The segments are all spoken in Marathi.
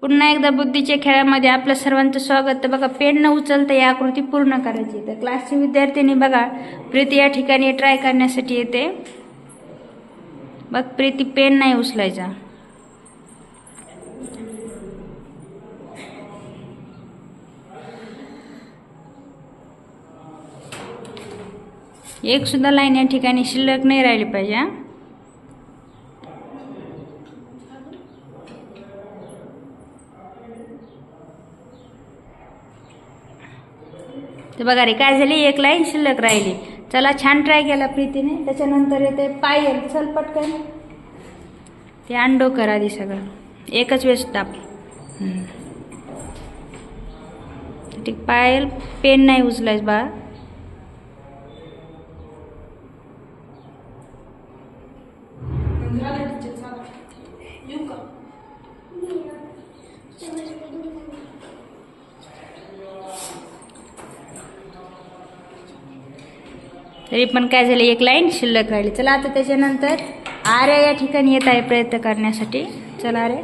पुन्हा एकदा बुद्धीच्या खेळामध्ये आपलं सर्वांचं स्वागत. तर बघा, पेन न उचलता ही आकृती पूर्ण करायची. तर क्लासची विद्यार्थिनी बघा, प्रीती या ठिकाणी ट्राय करण्यासाठी येते. बघ प्रीती, पेन नाही उचलायचा. एक सुद्धा लाईन या ठिकाणी शिल्लक नाही राहिली पाहिजे. तर बघा रे, काय झाली, एक लाईन शिल्लक राहिली. चला, छान ट्राय केला प्रीतीने. त्याच्यानंतर येते पायल. चल पटकन ते अंडो करा आधी सगळं एकच वेळेस टाप. ठीक, पायल पेन नाही उचलायच बा. तरी पण काय झालं, एक लाईन शिल्लक राहिली. चला, आता त्याच्यानंतर आर्या या ठिकाणी येत आहे प्रयत्न करण्यासाठी. चला आर्या.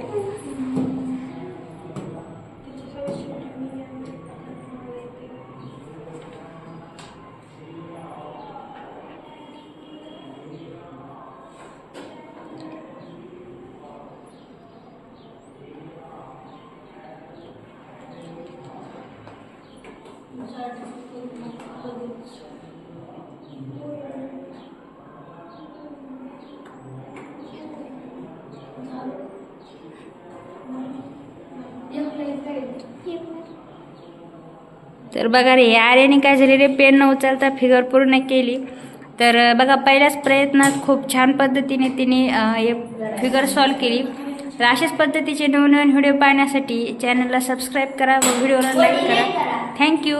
तर बघा रे, आर्याने काय झाले रे, पेन न उचलता फिगर पूर्ण केली. तर बघा, पहिल्याच प्रयत्नात खूप छान पद्धतीने तिने फिगर सॉल्व केली. तर अशाच पद्धतीचे नवनवीन व्हिडिओ पाहण्यासाठी चॅनलला सबस्क्राईब करा व व्हिडिओला लाईक करा. थँक्यू.